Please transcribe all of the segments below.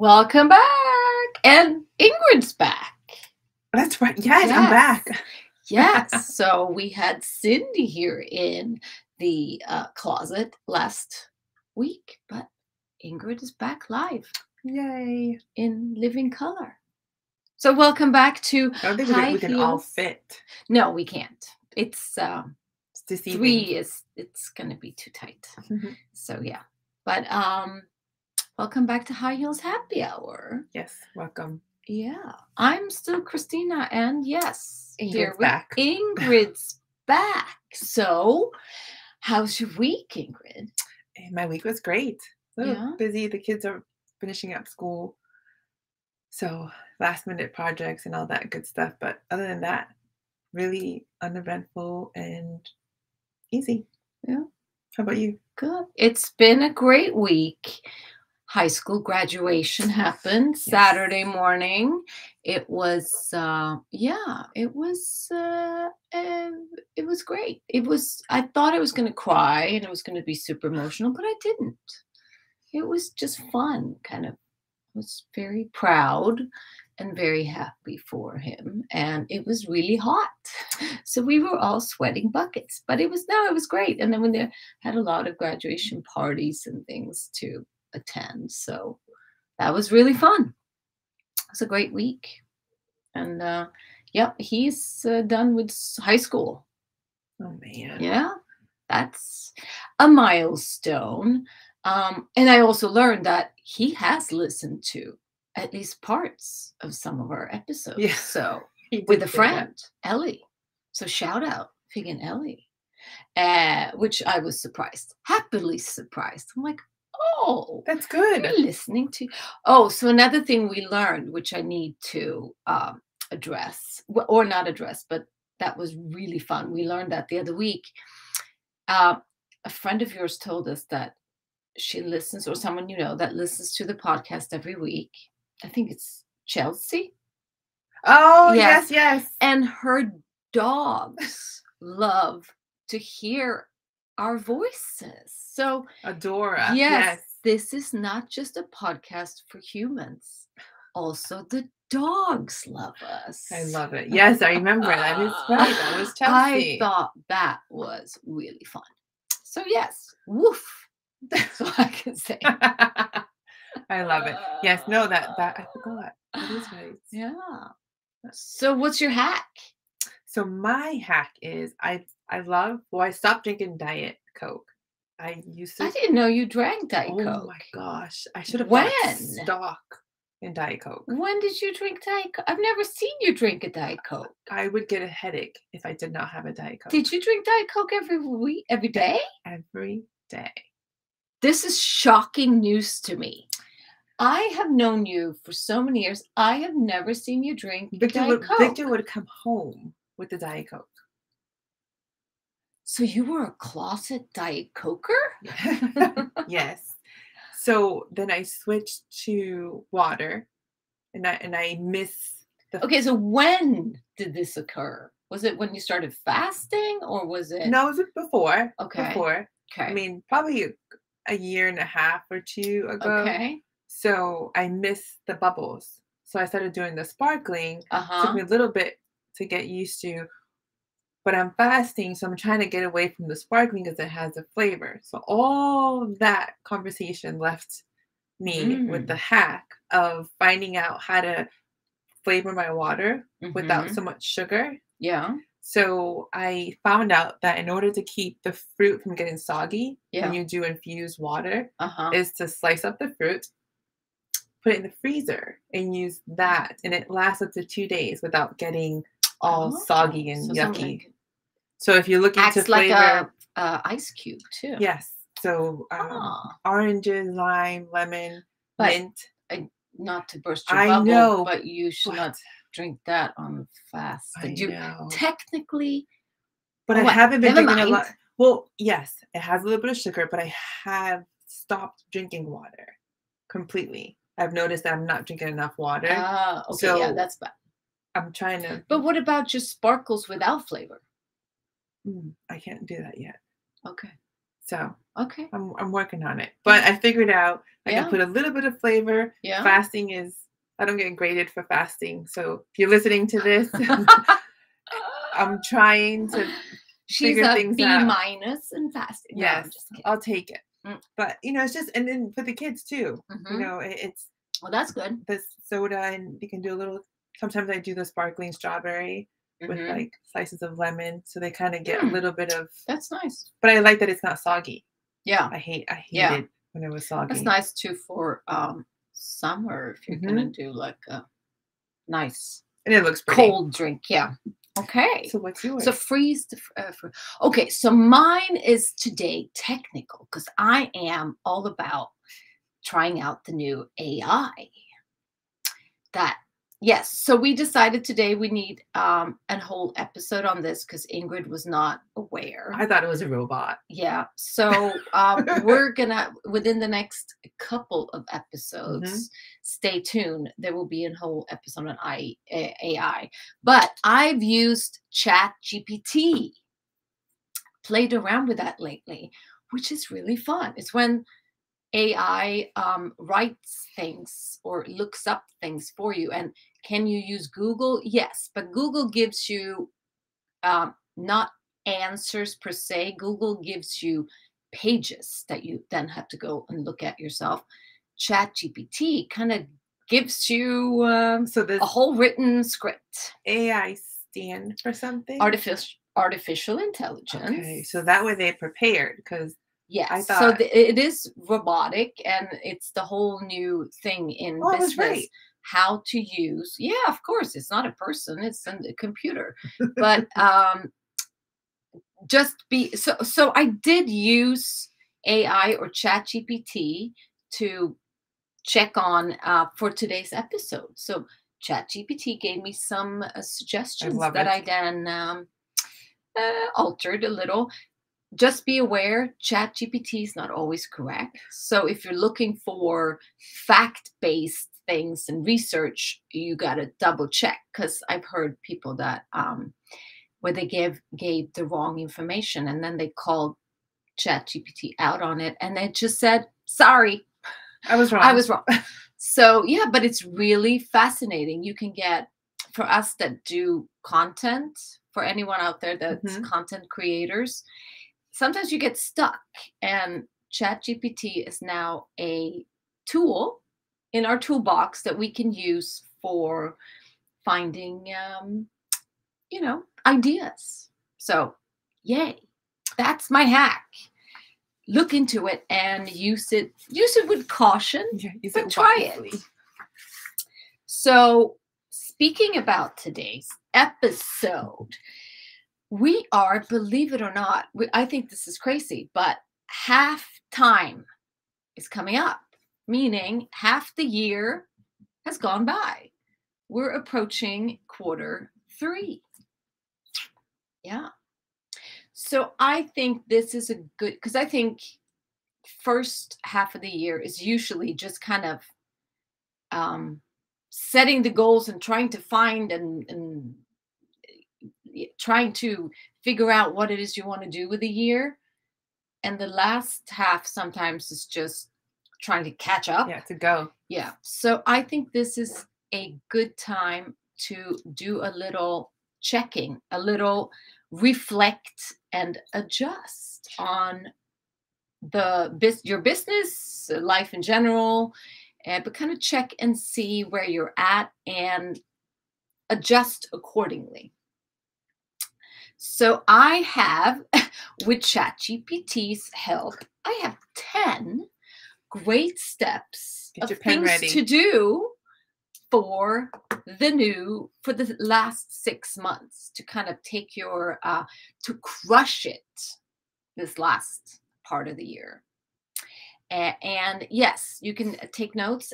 Welcome back. And Ingrid's back. That's right. Yes, I'm back. Yes. So we had Cindy here in the closet last week, but Ingrid is back live Yay. in living color. So welcome back to I don't think High we can all Heels. fit. No, we can't. It's It's deceiving. 3 is it's gonna be too tight. So yeah. But welcome back to High Heels Happy Hour. Yes, welcome. Yeah, I'm still Christina, and yes, Ingrid's back. Ingrid's back. So, how's your week, Ingrid? My week was great. A little busy. The kids are finishing up school, so last minute projects and all that good stuff. But other than that, really uneventful and easy. Yeah. How about you? Good. It's been a great week. High school graduation happened Saturday morning. It was it was great. I thought I was going to cry and it was going to be super emotional, but I didn't. It was just fun, kind of. I was very proud and very happy for him, and it was really hot, so we were all sweating buckets, but it was great. And then when they had a lot of graduation parties and things to attend, so that was really fun. It was a great week. And he's done with high school. Oh man. Yeah, that's a milestone. And I also learned that he has listened to at least parts of some of our episodes. Yeah. So with a friend, Ellie. So shout out Fig and Ellie. Which I was happily surprised. I'm like, oh, that's good. You're listening to. Oh, so another thing we learned, which I need to address, or not address, but that was really fun. We learned that the other week. A friend of yours told us that she listens, or someone you know that listens to the podcast every week. I think it's Chelsea. Oh, yes. And her dogs love to hear our voices. So Adora. Yes. This is not just a podcast for humans. Also, the dogs love us. I love it. Yes, I remember. That is right. That was Chelsea. I thought that was really fun. So yes, woof. That's all I can say. I love it. Yes, no, that I forgot. That is right. Yeah. So what's your hack? So my hack is I stopped drinking Diet Coke. I didn't know you drank Diet Coke. Oh my gosh. I should have bought stock in Diet Coke. When did you drink Diet Coke? I've never seen you drink a Diet Coke. I would get a headache if I did not have a Diet Coke. Did you drink Diet Coke every day? Every day. This is shocking news to me. I have known you for so many years. I have never seen you drink Diet Coke. Victor would come home with the Diet Coke. So you were a closet Diet Coker? Yes. So then I switched to water, and I miss the. Okay, so when did this occur? Was it when you started fasting, or was it? No, it was before. Okay. Before. Okay. I mean, probably a year and a half or two ago. Okay. So I missed the bubbles. So I started doing the sparkling. Took me a little bit to get used to. But I'm fasting, so I'm trying to get away from the sparkling because it has a flavor. So all that conversation left me with the hack of finding out how to flavor my water without so much sugar. Yeah. So I found out that in order to keep the fruit from getting soggy when you do infused water, is to slice up the fruit, put it in the freezer, and use that. And it lasts up to 2 days without getting all soggy and yucky. So if you're looking to flavor, like a ice cube too. Yes. So oranges, lime, lemon, mint. Not to burst your bubble, know, but you should not drink that on fast. Technically, but I haven't been drinking a lot. Well, yes, it has a little bit of sugar, but I have stopped drinking water completely. I've noticed that I'm not drinking enough water. Okay, so that's bad. I'm trying to. But what about just sparkles without flavor? I can't do that yet. Okay. So Okay. I'm working on it. But I figured out I Yeah. can put a little bit of flavor. Yeah. Fasting is, I don't get graded for fasting. So if you're listening to this, I'm trying to figure things out. B- in fasting. Yes, No, I'll take it. But it's just, and then for the kids too. It's well, that's good. The soda, and you can do a little. Sometimes I do the sparkling strawberry with like slices of lemon, so they kind of get a little bit of. That's nice. But I like that it's not soggy. Yeah, I hate it when it was soggy. That's nice too for summer if you're gonna do like a nice and it looks pretty. Cold drink. Yeah. Okay. So what's yours? So freeze the. Okay, so mine is today technical because I am all about trying out the new AI. Yes. So we decided today we need a whole episode on this because Ingrid was not aware. I thought it was a robot. Yeah. So we're gonna within the next couple of episodes. Stay tuned. There will be a whole episode on AI. But I've used ChatGPT. Played around with that lately, which is really fun. It's when AI writes things or looks up things for you. And can you use Google? Yes, but Google gives you not answers per se. Google gives you pages that you then have to go and look at yourself. ChatGPT kind of gives you a whole written script. AI stand for something? Artificial intelligence. Okay, so that way they're prepared because. Yes, so it is robotic, and it's the whole new thing in business. Right. How to use? Yeah, of course, it's not a person; it's a computer. But so I did use AI or ChatGPT to check on for today's episode. So ChatGPT gave me some suggestions that I then altered a little. Just be aware, ChatGPT is not always correct. So if you're looking for fact-based things and research, you got to double check because I've heard people that where they gave the wrong information and then they called ChatGPT out on it and it just said, sorry, I was wrong. I was wrong. So yeah, but it's really fascinating. You can get, for us that do content, for anyone out there that's content creators, sometimes you get stuck, and ChatGPT is now a tool in our toolbox that we can use for finding, ideas. So, yay! That's my hack. Look into it and use it. Use it with caution, but try it. So, speaking about today's episode. We are, believe it or not, I think this is crazy, but half time is coming up, meaning half the year has gone by. We're approaching Q3. Yeah. So I think this is a good, because I think first half of the year is usually just kind of setting the goals and trying to find and trying to figure out what it is you want to do with the year. And the last half sometimes is just trying to catch up. Yeah, to go. Yeah. So I think this is a good time to do a little checking, a little reflect and adjust on your business, life in general, but kind of check and see where you're at and adjust accordingly. So I have, with ChatGPT's help, I have 10 great steps of things to do for the last 6 months to kind of take your, to crush it this last part of the year. And yes, you can take notes.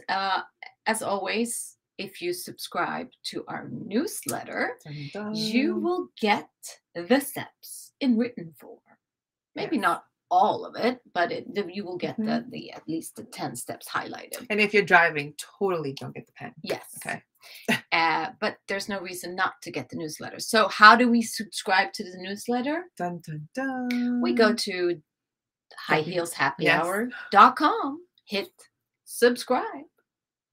As always, if you subscribe to our newsletter, you will get the steps in written form. Maybe not all of it, but you will get the at least the 10 steps highlighted. And if you're driving, totally don't get the pen. Yes. Okay. But there's no reason not to get the newsletter. So how do we subscribe to the newsletter? Dun, dun, dun. We go to highheelshappyhour.com. Hit subscribe.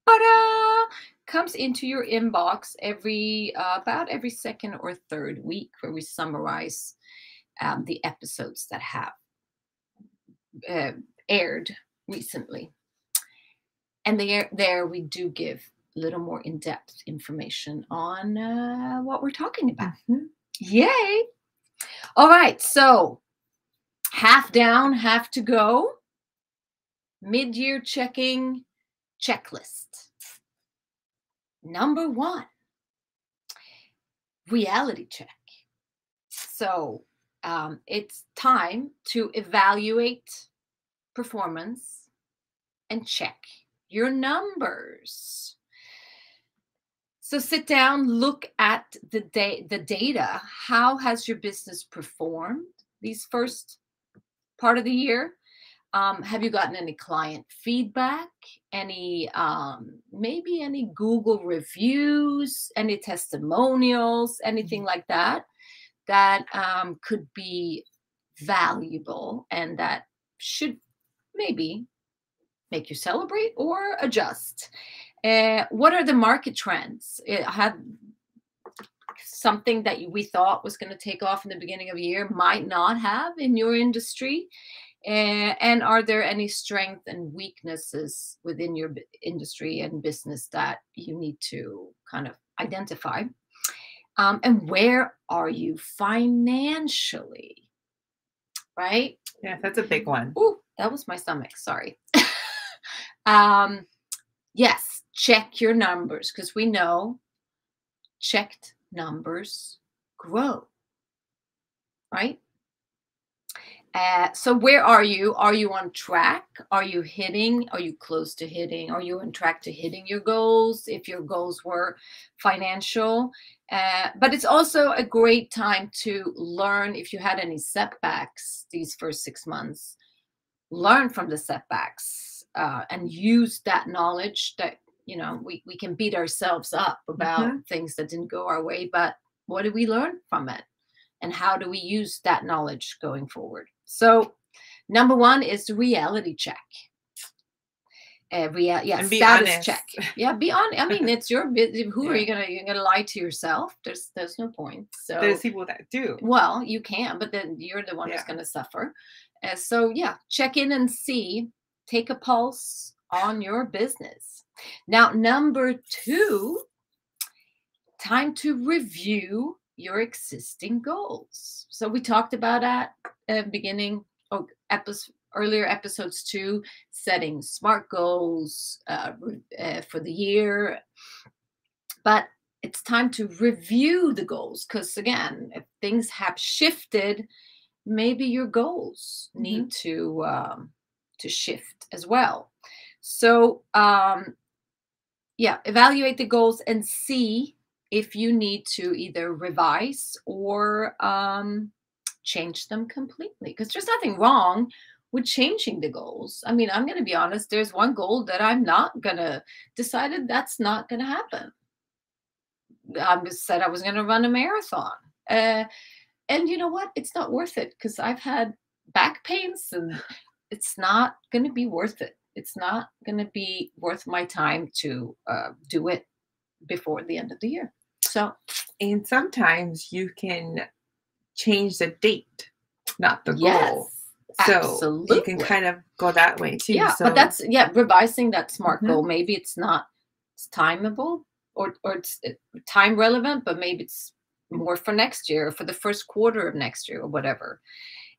Ta-da! Comes into your inbox about every second or third week, where we summarize the episodes that have aired recently. And there we do give a little more in-depth information on what we're talking about. Mm-hmm. Yay! All right, so half down, half to go. Mid-year checking checklist. Number 1, reality check. So it's time to evaluate performance and check your numbers. So sit down, look at the data. How has your business performed these first part of the year? Have you gotten any client feedback? Any maybe any Google reviews, any testimonials, anything like that could be valuable and that should maybe make you celebrate or adjust. What are the market trends? Have something that we thought was going to take off in the beginning of the year might not have in your industry. And are there any strengths and weaknesses within your industry and business that you need to kind of identify? And where are you financially? Right? Yeah, that's a big one. Ooh, that was my stomach. Sorry. Yes, check your numbers, because we know checked numbers grow. Right? So where are you? Are you on track? Are you hitting? Are you close to hitting? Are you on track to hitting your goals if your goals were financial? But it's also a great time to learn if you had any setbacks these first 6 months. Learn from the setbacks and use that knowledge that, we can beat ourselves up about things that didn't go our way. But what did we learn from it? And how do we use that knowledge going forward? So number 1 is the reality check. Status honest. check. Yeah, be honest. I mean, it's your business. Who are you gonna lie to yourself? There's no point. So there's people that do. Well, you can, but then you're the one who's gonna suffer. So check in and see. Take a pulse on your business. Now, number 2, time to review your existing goals. So we talked about that at the beginning of earlier episodes too, setting SMART goals for the year. But it's time to review the goals, because again, if things have shifted, maybe your goals need to shift as well. So evaluate the goals and see if you need to either revise or change them completely, because there's nothing wrong with changing the goals. I mean, I'm going to be honest, there's one goal that I'm not going to, decided that's not going to happen. I just said I was going to run a marathon. And you know what? It's not worth it, because I've had back pains and it's not going to be worth it. It's not going to be worth my time to do it before the end of the year. So, and sometimes you can change the date, not the goal. So absolutely. You can kind of go that way too. Yeah, so. But that's revising that SMART goal. Maybe it's not timeable or it's time relevant, but maybe it's more for next year or for the first quarter of next year or whatever.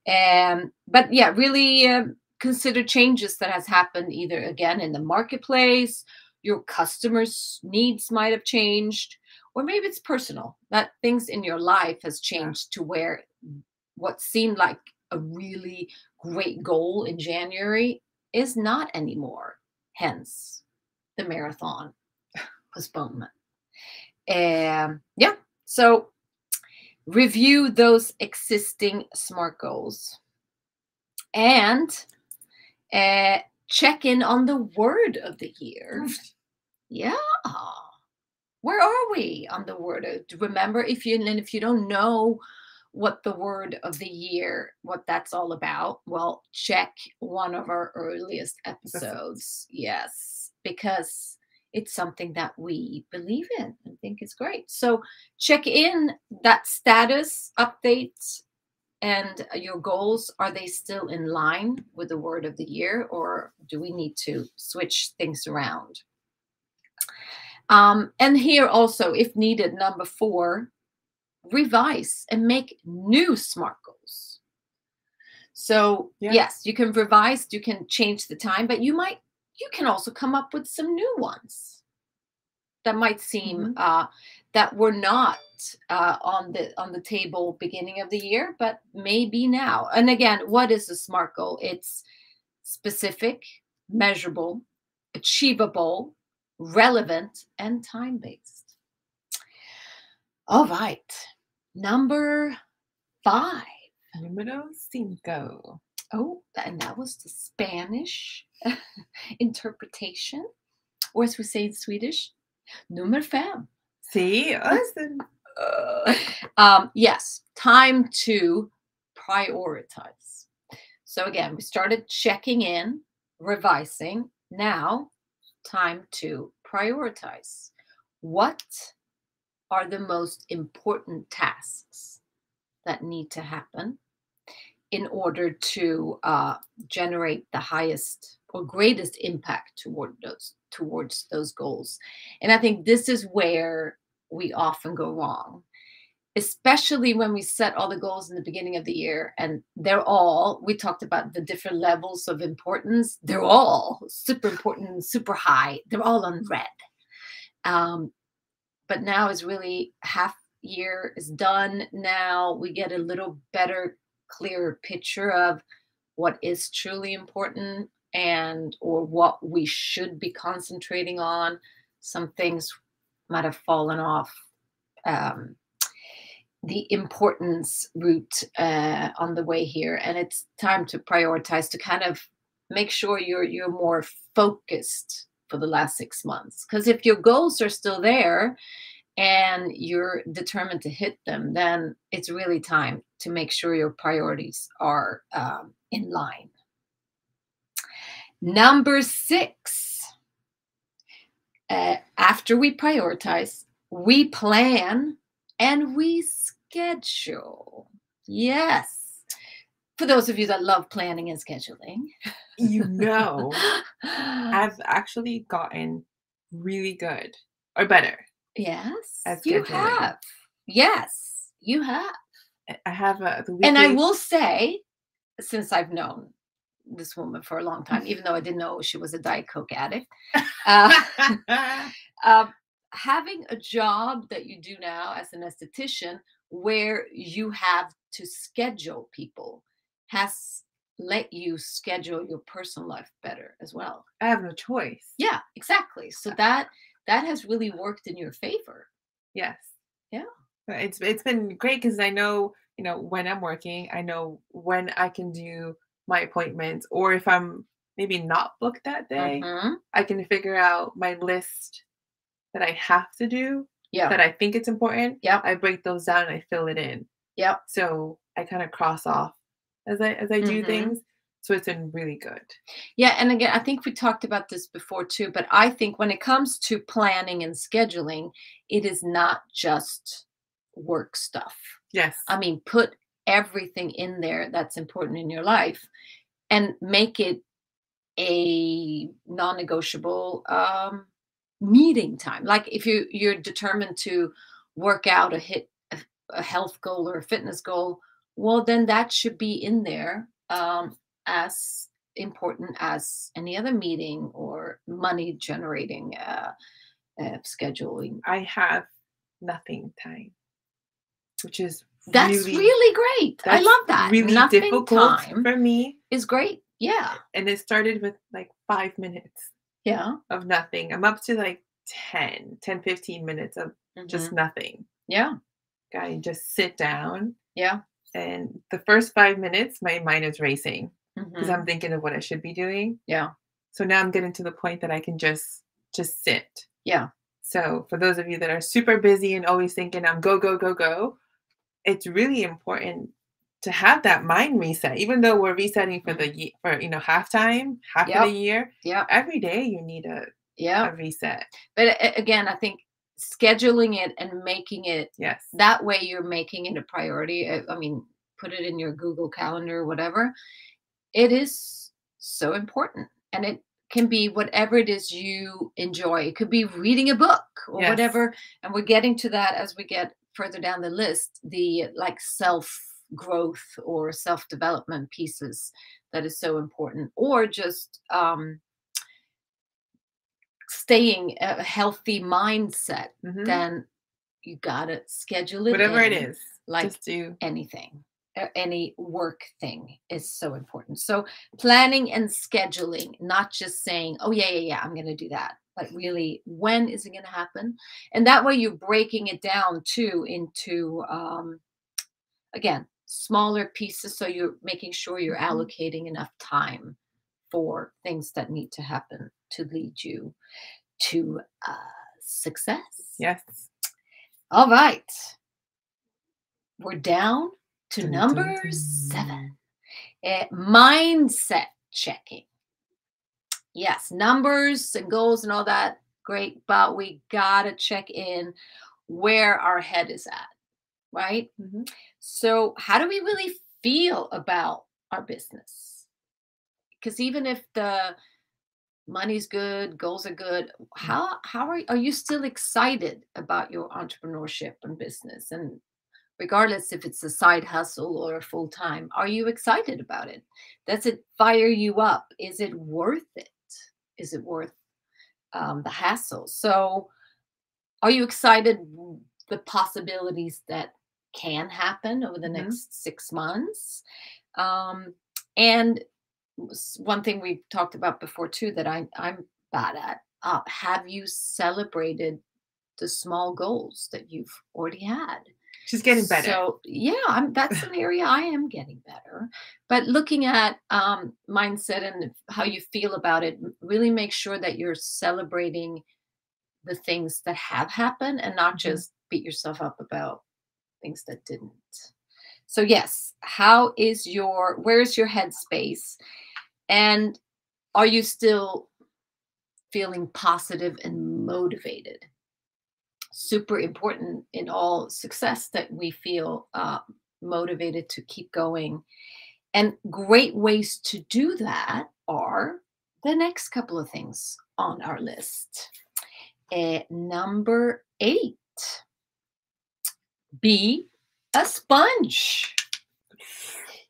But really consider changes that has happened either again in the marketplace, your customers' needs might have changed, or maybe it's personal, that things in your life has changed to where what seemed like a really great goal in January is not anymore. Hence the marathon postponement. So review those existing SMART goals and check in on the word of the year. Yeah. Where are we on the word? Remember, if you don't know what the word of the year, what that's all about, well, check one of our earliest episodes. Yes, because it's something that we believe in and think is great. So check in that status update and your goals. Are they still in line with the word of the year, or do we need to switch things around? And here also, if needed, number 4, revise and make new SMART goals. So yes, you can revise, you can change the time, but you can also come up with some new ones that might seem that were not on the table beginning of the year, but maybe now. And again, what is a SMART goal? It's specific, measurable, achievable, relevant, and time-based. All right. Number 5. Número 5. Oh, and that was the Spanish interpretation. Or as we say in Swedish, nummer 5. See, yes, time to prioritize. So again, we started checking in, revising. Now, time to prioritize. What are the most important tasks that need to happen in order to generate the highest or greatest impact towards those goals? And I think this is where we often go wrong, especially when we set all the goals in the beginning of the year, and we talked about the different levels of importance. They're all super important, super high. They're all on red. But now is really half year is done. Now we get a little better, clearer picture of what is truly important or what we should be concentrating on. Some things might have fallen off the importance route on the way here, and it's time to prioritize, to kind of make sure you're more focused for the last 6 months. Because if your goals are still there and you're determined to hit them, then it's really time to make sure your priorities are in line. Number 6, after we prioritize, we plan and we schedule. Yes. For those of you that love planning and scheduling, I've actually gotten really good or better. Yes, you have. Yes, you have. I have and I will say, since I've known this woman for a long time, even though I didn't know she was a Diet Coke addict, having a job that you do now as an esthetician where you have to schedule people has let you schedule your personal life better as well. I have no choice. Yeah, exactly. So that has really worked in your favor. Yes. Yeah. It's been great because I know, when I'm working, I know when I can do my appointments, or if I'm maybe not booked that day, I can figure out my list that I have to do, that I think it's important. Yeah. I break those down and I fill it in. Yeah. So I kind of cross off as I do things. So it's been really good. Yeah. And again, I think we talked about this before too, but I think when it comes to planning and scheduling, it is not just work stuff. Yes. I mean, put everything in there that's important in your life and make it a non-negotiable meeting time. Like if you're determined to work out or hit a health goal or a fitness goal, well, then that should be in there as important as any other meeting or money generating scheduling. I have nothing time, which is that's really great. I love that. Really nothing difficult time for me is great. Yeah. And it started with like 5 minutes. Yeah. Of nothing. I'm up to like 10, 15 minutes of just nothing. Yeah. I just sit down. Yeah. And the first 5 minutes, my mind is racing because I'm thinking of what I should be doing. Yeah. So now I'm getting to the point that I can just sit. Yeah. So for those of you that are super busy and always thinking I'm go, go, go, go, it's really important to have that mind reset, even though we're resetting for halftime, half of the year. Yeah. Every day you need a reset. But again, I think scheduling it and making it that way, you're making it a priority. I mean, put it in your Google Calendar or whatever. It is so important, and it can be whatever it is you enjoy. It could be reading a book or whatever. And we're getting to that as we get further down the list, the like self growth or self development pieces that is so important, or just staying a healthy mindset. Then you gotta schedule it, whatever it is, like just do anything. Any work thing is so important. So planning and scheduling, not just saying, oh yeah, I'm going to do that, but really, when is it going to happen? And that way you're breaking it down too into, again, smaller pieces. So you're making sure you're allocating enough time for things that need to happen to lead you to success. Yes. All right. We're down to number 7, mindset checking. Yes, numbers and goals and all that, great, but we gotta check in where our head is at, right? So how do we really feel about our business? Because even if the money's good, goals are good, how are you still excited about your entrepreneurship and business? And regardless if it's a side hustle or a full time, are you excited about it? Does it fire you up? Is it worth it? Is it worth the hassle? So are you excited the possibilities that can happen over the next 6 months? And one thing we've talked about before too, that I'm bad at, have you celebrated the small goals that you've already had? She's getting better. So yeah, that's an area I am getting better. But looking at mindset and how you feel about it, really make sure that you're celebrating the things that have happened and not just beat yourself up about things that didn't. So yes, where's your headspace? And are you still feeling positive and motivated? Super important in all success that we feel motivated to keep going. And great ways to do that are the next couple of things on our list. Number 8, be a sponge.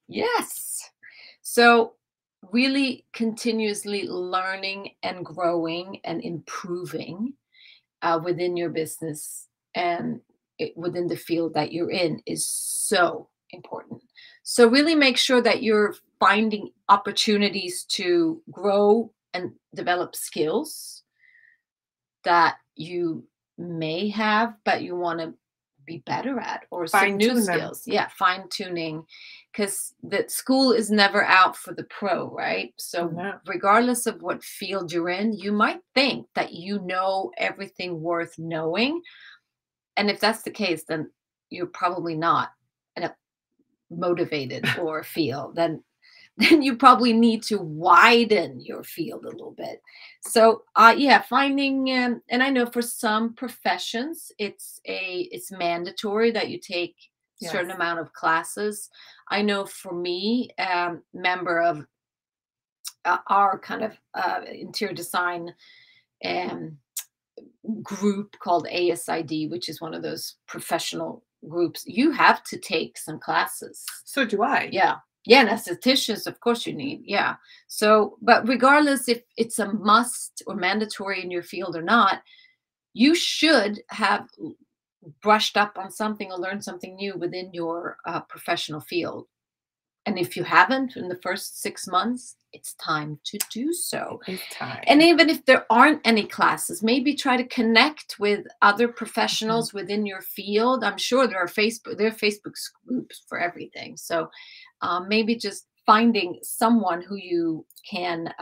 Yes. So really continuously learning and growing and improving within your business and within the field that you're in is so important. So really make sure that you're finding opportunities to grow and develop skills that you may have, but you want to be better at, or some new skills. Yeah, fine tuning, because the school is never out for the pro, right? So regardless of what field you're in, you might think that you know everything worth knowing. And if that's the case, then you're probably not motivated or feel. Then you probably need to widen your field a little bit. So finding, and I know for some professions, it's mandatory that you take a certain amount of classes. I know for me, member of our kind of interior design group called ASID, which is one of those professional groups, you have to take some classes. So do I. Yeah, and estheticians, of course you need. Yeah. So, but regardless if it's a must or mandatory in your field or not, you should have brushed up on something or learned something new within your professional field. And if you haven't in the first 6 months, it's time to do so. It's time. And even if there aren't any classes, maybe try to connect with other professionals within your field. I'm sure there are Facebook groups for everything. So maybe just finding someone who you can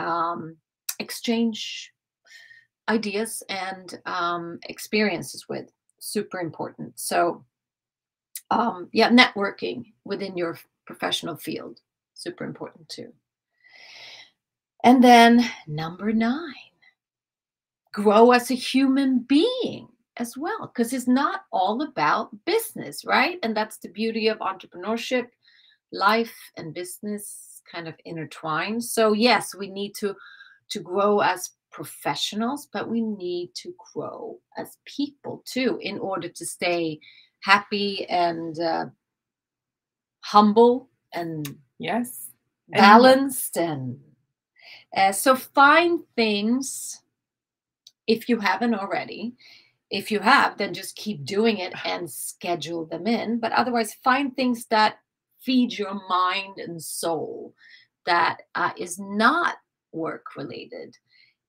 exchange ideas and experiences with. Super important. So Yeah, networking within your professional field, super important too. And then number 9, grow as a human being as well, because it's not all about business, right? And that's the beauty of entrepreneurship. Life and business kind of intertwined. So yes, we need to grow as professionals, but we need to grow as people too in order to stay happy and humble and yes, balanced. And so find things, if you haven't already. If you have, then just keep doing it and schedule them in. But otherwise, find things that feed your mind and soul, that is not work related.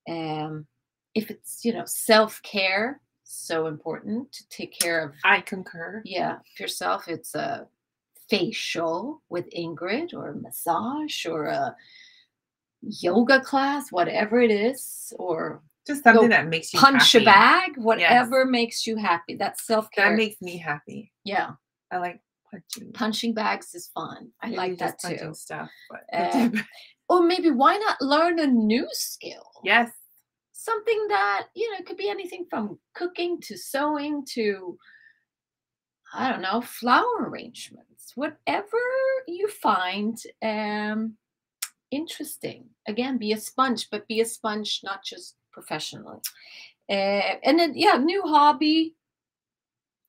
If it's, self-care, so important to take care of. I concur. Yeah, yourself. It's a facial with Ingrid, or a massage, or a yoga class, whatever it is, or just something that makes you punch happy. A bag, whatever makes you happy. That's self-care. That makes me happy. Yeah. I like punching bags is fun. I like that too. Punching stuff, or maybe why not learn a new skill? Yes. Something that, it could be anything from cooking to sewing to, I don't know, flower arrangements, whatever you find interesting. Again, be a sponge, but be a sponge not just professionally. And then, new hobby,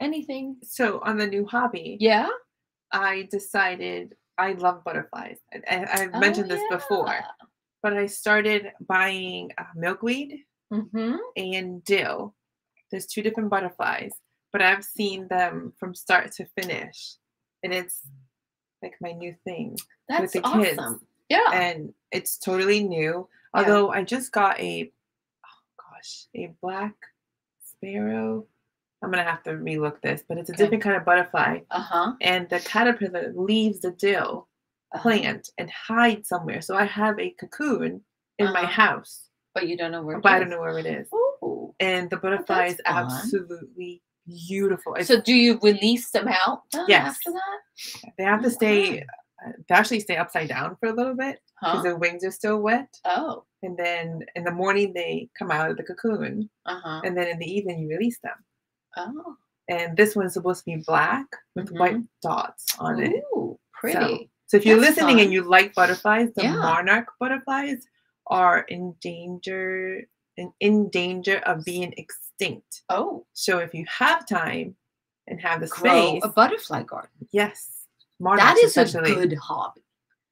anything. So on the new hobby, I decided I love butterflies. I've mentioned this before, but I started buying milkweed and dill. There's 2 different butterflies, but I've seen them from start to finish, and it's like my new thing. That's with the awesome. kids. Yeah, and it's totally new. Although I just got a black sparrow. I'm gonna have to relook this, but it's a different kind of butterfly. And the caterpillar leaves the dill plant and hides somewhere. So I have a cocoon in my house, but you don't know where. I don't know where it is. Ooh. And the butterfly is absolutely beautiful. So do you release them out? Yes. After that, they have to stay. They actually stay upside down for a little bit because their wings are still wet. Oh. And then in the morning they come out of the cocoon. And then in the evening you release them. Oh. And this one's supposed to be black with white dots on it. Ooh, pretty. So if you're listening and you like butterflies, the monarch butterflies are in danger of being extinct. Oh. So if you have time and have the grow space, a butterfly garden. Yes. That is a good hobby.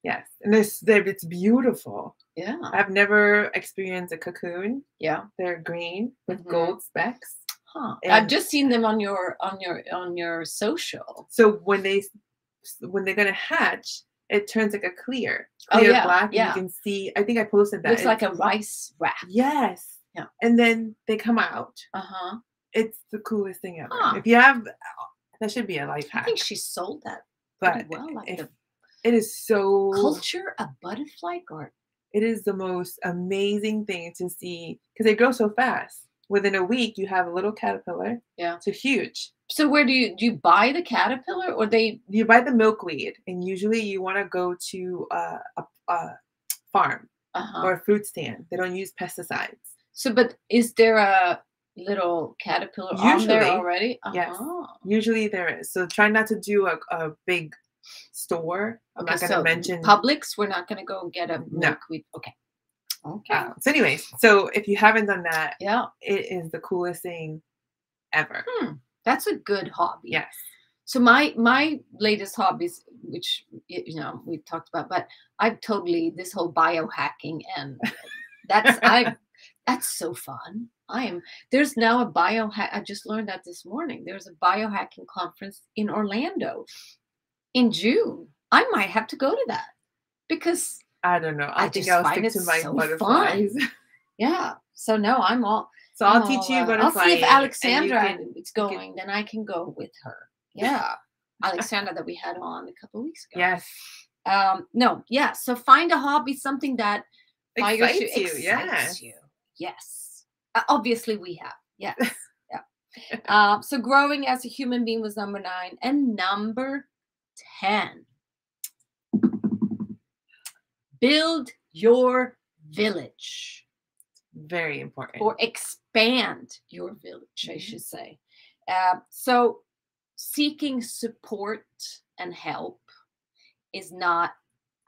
Yes. And it's beautiful. Yeah. I've never experienced a cocoon. Yeah. They're green with gold specks. Huh. I've just seen them on your social. So when they're gonna hatch, it turns like a clear black. And you can see, I think I posted that. Looks like a rice wrap. Yes. Yeah. And then they come out. It's the coolest thing ever. If you have, that should be a life hack. I think she sold that. But well, it is so culture a butterfly garden. It is the most amazing thing to see because they grow so fast. Within a week, you have a little caterpillar. Yeah, to huge. So where do you buy the caterpillar, or you buy the milkweed, and usually you want to go to a farm or a fruit stand. They don't use pesticides. So, but is there a little caterpillar on there already? Yes. Usually there is. So try not to do a big store. I'm not going to mention Publix. We're not going to go get a milkweed. Okay. So anyways, so if you haven't done that, it is the coolest thing ever. That's a good hobby. Yes. So my latest hobbies, which we've talked about, but I've totally this whole biohacking, and that's so fun. There's now a biohack. I just learned that this morning. There's a biohacking conference in Orlando in June. I might have to go to that because I don't know. I think I'll stick to my butterflies. Yeah. So no, I'm all. So I'll teach you butterflies. I'll see if Alexandra is going, then I can go with her. Yeah. Alexandra that we had on a couple of weeks ago. Yes. So find a hobby, something that excites you. Yes. Obviously we have. Yes. Yeah. So growing as a human being was number 9. And number 10, build your village. Very important. Or expand your village, I should say. So seeking support and help is not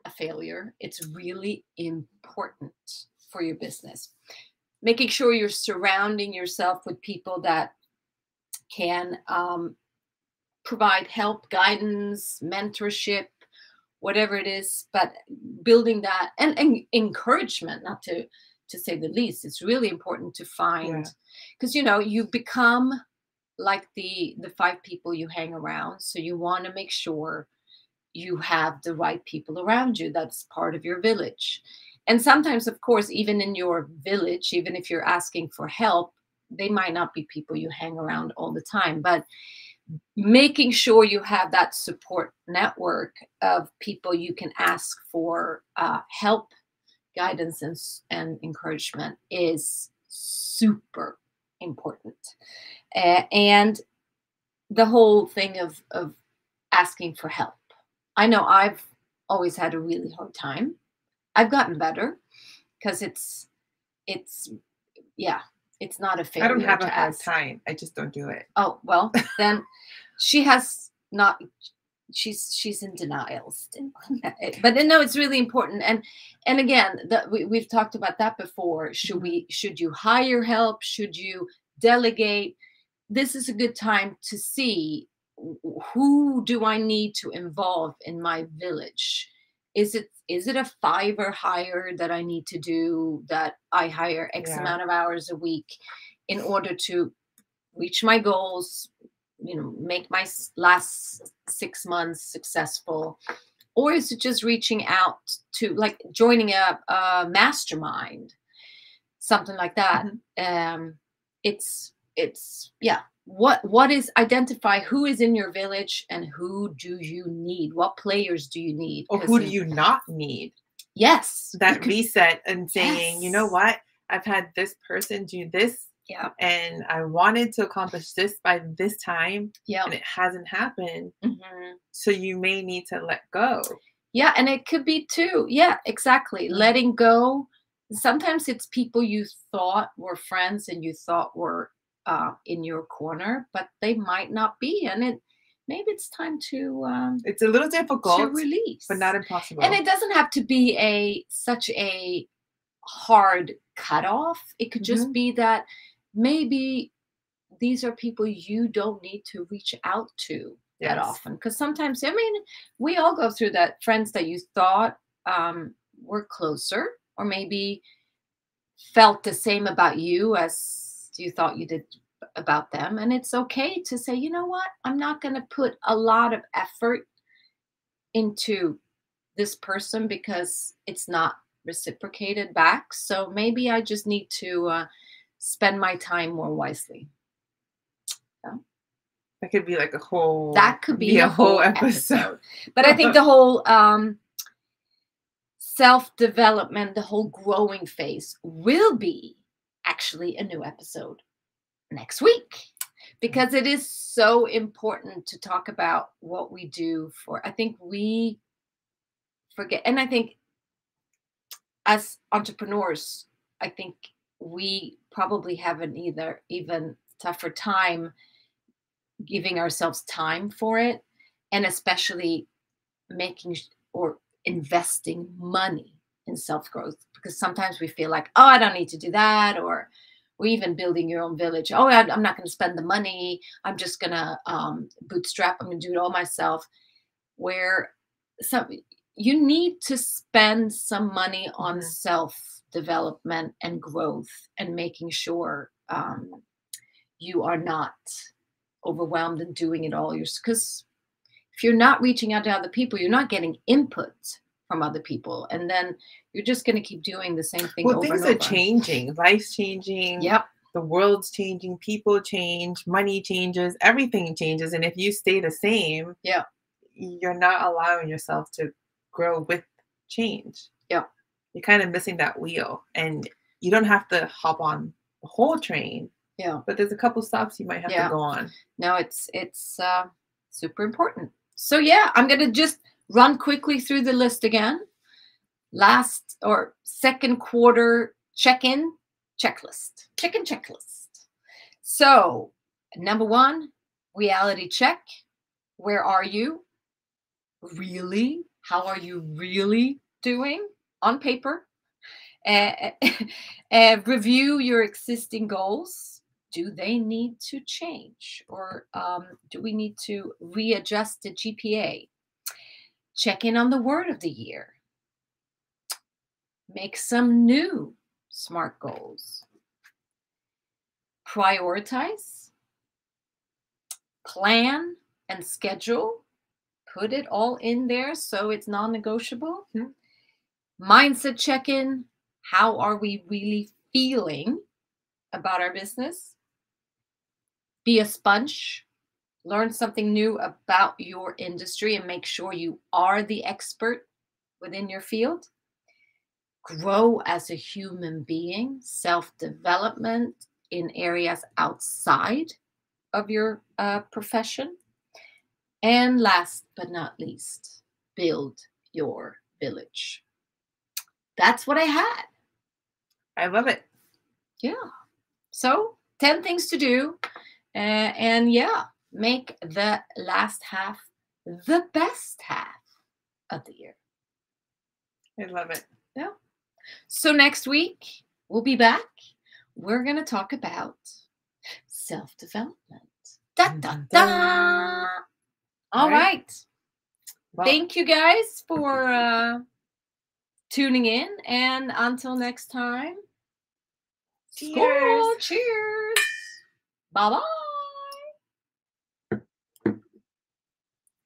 a failure. It's really important for your business. Making sure you're surrounding yourself with people that can provide help, guidance, mentorship, whatever it is, but building that and encouragement, not to say the least. It's really important to find, because you become like the 5 people you hang around. So you want to make sure you have the right people around you. That's part of your village. And sometimes, of course, even in your village, even if you're asking for help, they might not be people you hang around all the time, but making sure you have that support network of people you can ask for help, guidance, and encouragement is super important. And the whole thing of asking for help. I know I've always had a really hard time. I've gotten better because it's not a failure. I don't have a hard time. I just don't do it. Oh, well, then she has not. She's in denial still. But no, it's really important. And again, we've talked about that before. Should you hire help? Should you delegate? This is a good time to see, who do I need to involve in my village? Is it a Fiverr hire that I need to do, that I hire X amount of hours a week in order to reach my goals, make my last 6 months successful? Or is it just reaching out to, like, joining a mastermind, something like that? What is, identify who is in your village and who do you need? What players do you need? Or who do you not need? Yes. That reset and saying, you know what? I've had this person do this. Yeah. And I wanted to accomplish this by this time. Yeah. And it hasn't happened. So you may need to let go. Yeah. And it could be too. Yeah, exactly. Letting go. Sometimes it's people you thought were friends and you thought were in your corner, but they might not be. And maybe it's time to it's a little difficult to release, but not impossible. And it doesn't have to be such a hard cutoff. It could just be that maybe these are people you don't need to reach out to that often. Because sometimes, we all go through that. Friends that you thought were closer, or maybe felt the same about you as you thought you did about them. And it's okay to say, you know what? I'm not going to put a lot of effort into this person because it's not reciprocated back. So maybe I just need to spend my time more wisely. That could be like a whole. That could be a whole episode. But I think the whole self-development, the whole growing phase will be actually a new episode next week, because it is so important to talk about what we do for. I think we forget, and I think as entrepreneurs, I think we probably have an even tougher time giving ourselves time for it, and especially making or investing money in self-growth, because sometimes we feel like, oh, I don't need to do that, or even building your own village. Oh, I'm not going to spend the money. I'm just going to bootstrap. I'm going to do it all myself. Where you need to spend some money on self-development and growth, and making sure you are not overwhelmed and doing it all yourself. Because if you're not reaching out to other people, you're not getting input from other people, and then you're just going to keep doing the same thing. Well, things are changing, life's changing. Yep. The world's changing, people change, money changes, everything changes, and if you stay the same, you're not allowing yourself to grow with change. You're kind of missing that wheel, and you don't have to hop on the whole train. Yeah. But there's a couple stops you might have to go on. No, it's super important. So yeah, I'm going to just run quickly through the list again. Last or second quarter check-in checklist. Check-in checklist. So, number 1, reality check. Where are you? Really? How are you really doing on paper? Review your existing goals. Do they need to change, or do we need to readjust the GPA? Check in on the word of the year. Make some new SMART goals. Prioritize. Plan and schedule. Put it all in there so it's non-negotiable. Mindset check-in. How are we really feeling about our business? Be a sponge. Learn something new about your industry and make sure you are the expert within your field. Grow as a human being. Self-development in areas outside of your profession. And last but not least, build your village. That's what I had. I love it. Yeah. So 10 things to do. And yeah, make the last half the best half of the year. I love it. Yeah. So next week, we'll be back. We're going to talk about self-development. Da, da, da. All right. Well, thank you guys for tuning in. And until next time. Cheers. Cheers. Bye-bye.